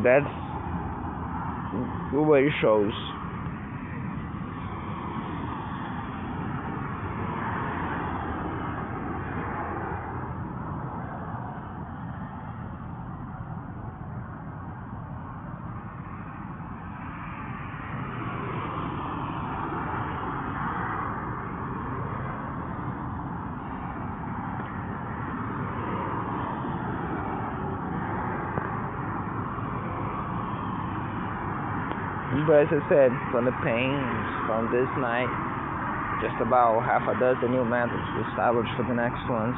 That's what it shows. But as I said, from the pains from this night, just about half a dozen new methods established for the next ones.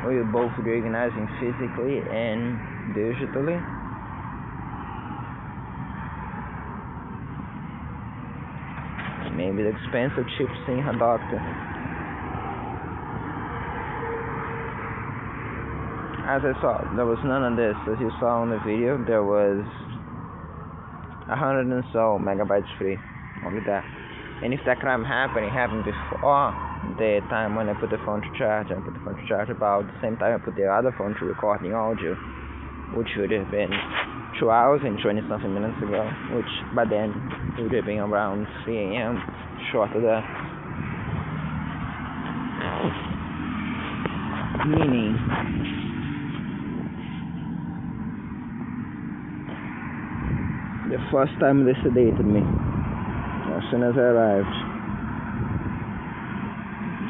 We will both be organizing physically and digitally. Maybe the expensive chip seeing her doctor. As I saw, there was none of this. As you saw in the video, there was 100 and so megabytes free, only that. And if that crime happened, it happened before the time when I put the phone to charge. I put the phone to charge about the same time I put the other phone to record the audio, which would have been 2 hours and 20 something minutes ago, which by then would have been around 3 a.m. short of that. Meaning the first time they sedated me, as soon as I arrived.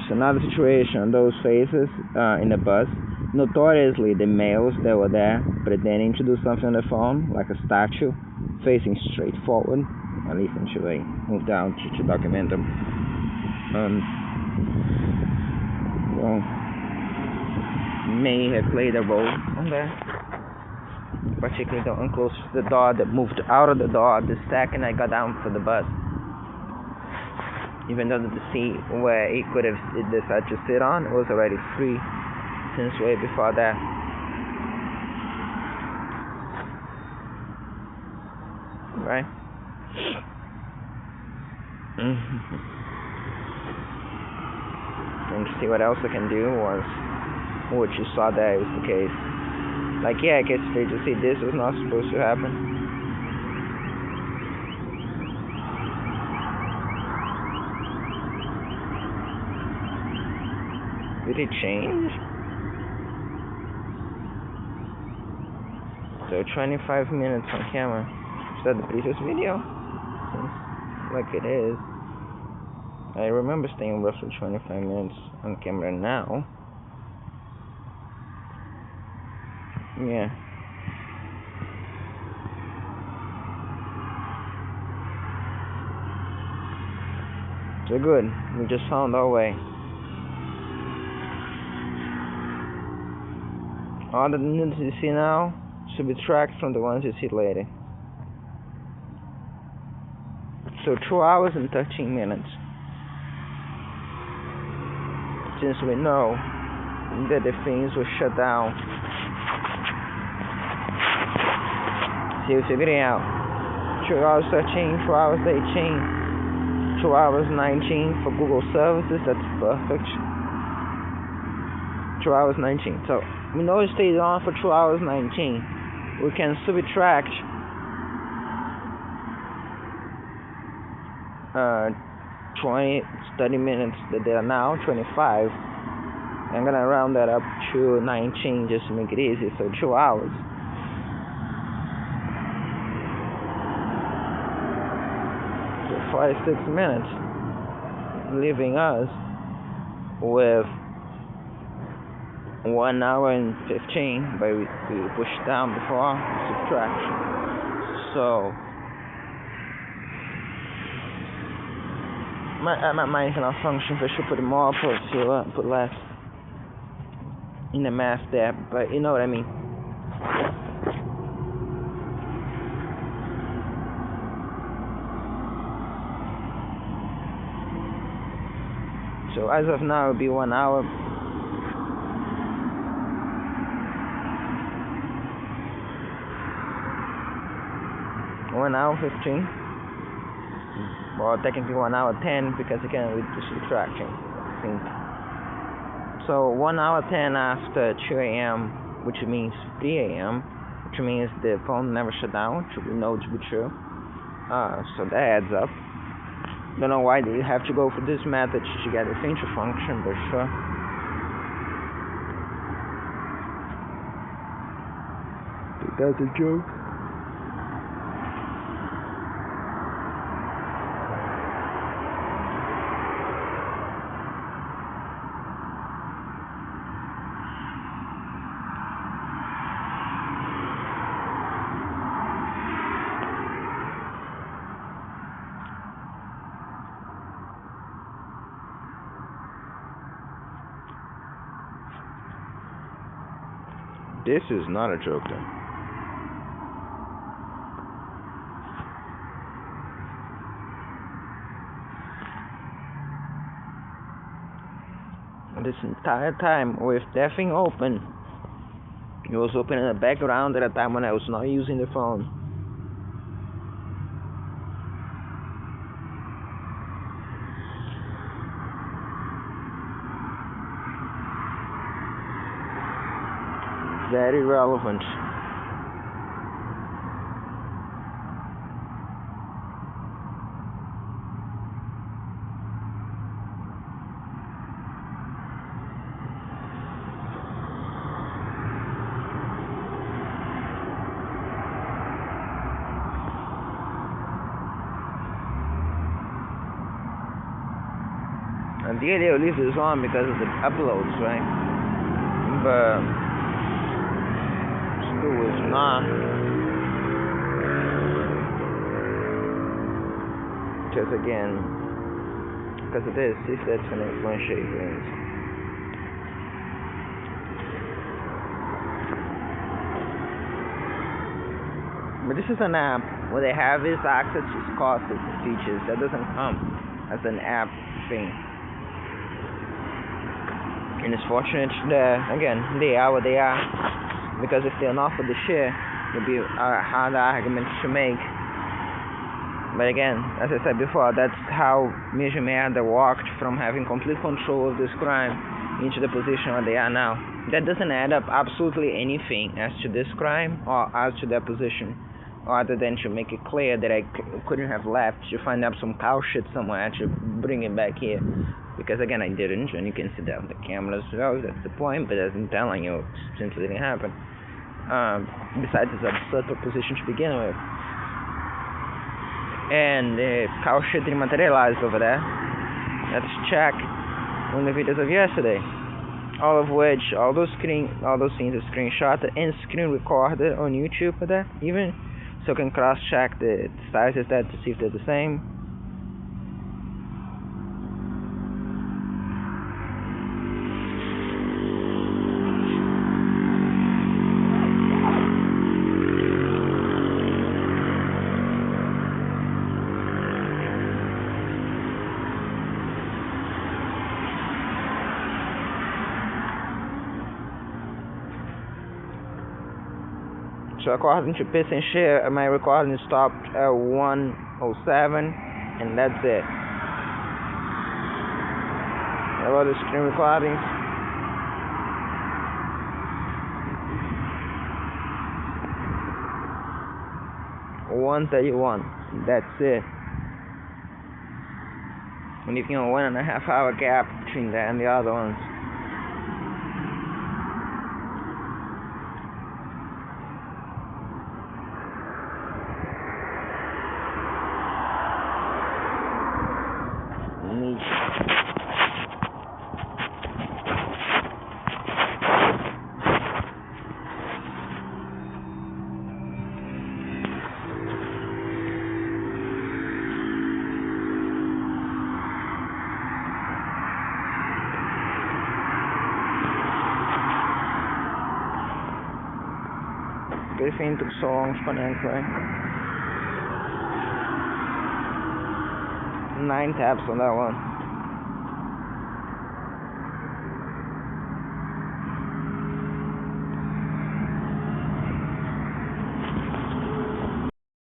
It's another situation. Those faces in the bus, notoriously the males that were there pretending to do something on the phone, like a statue, facing straight forward, at least until I moved down to document them. Well, may have played a role on that. Particularly the one close to the door that moved out of the door the second I got down for the bus. Even though the seat where he could have decided to sit on was already free since way before that. Right? And to see what else I can do was what you saw there was the case. Like, yeah, I guess they just see this was not supposed to happen. Did it change? So 25 minutes on camera. Is that the previous video? Seems like it is. I remember staying roughly 25 minutes on camera now. Yeah. So good. We just found our way. All the news you see now should be tracked from the ones you see later. So 2 hours and 13 minutes. Since we know that the things were shut down. See, we're figuring out 2 hours 13, 2 hours 18, 2 hours 19 for Google services. That's perfect. 2 hours 19. So we know it stayed on for 2 hours 19. We can subtract 30 minutes that they are now, 25. I'm gonna round that up to 19 just to make it easy. So 2 hours. 46 minutes, leaving us with 1 hour and 15, but we pushed down before subtraction. So my mind cannot function. If I should put more, put less in the math there, but you know what I mean. So as of now, it will be 1 hour. 1 hour 15. Well, technically 1 hour 10 because again with the subtraction. I think. So 1 hour 10 after 2 a.m., which means 3 a.m. which means the phone never shut down, which we know to be true. So that adds up. Don't know why you have to go for this method to get the thing to function, but sure. That's a joke. This is not a joke, then. This entire time with that thing open, it was open in the background at a time when I was not using the phone. Very relevant. And the idea leave this on because of the uploads, right? But school is not. Because again, because of this, if that's gonna influence things. But this is an app where they have this access to costed features that doesn't come as an app thing. And it's fortunate that, again, they are what they are, because if they're not for the share, it would be a hard argument to make. But again, as I said before, that's how Major Merda walked from having complete control of this crime into the position where they are now. That doesn't add up absolutely anything as to this crime or as to their position, other than to make it clear that I couldn't have left to find out some cow shit somewhere to bring it back here. Because again, I didn't, and you can see that on the cameras. Well, that's the point, but as I'm telling you, it simply didn't happen. Besides, it's an absurd proposition to begin with. And the cow shit didn't materialize over there. Let's check on the videos of yesterday. All of which, all those scenes are screenshotted and screen recorded on YouTube for that, even. So you can cross-check the sizes there to see if they're the same. So according to Piss and Share, my recording stopped at 1:07, and that's it. About the screen recordings. (1:31). That's it. And if you know 1.5 hour gap between that and the other ones. Everything took so long to connect, right? 9 taps on that one.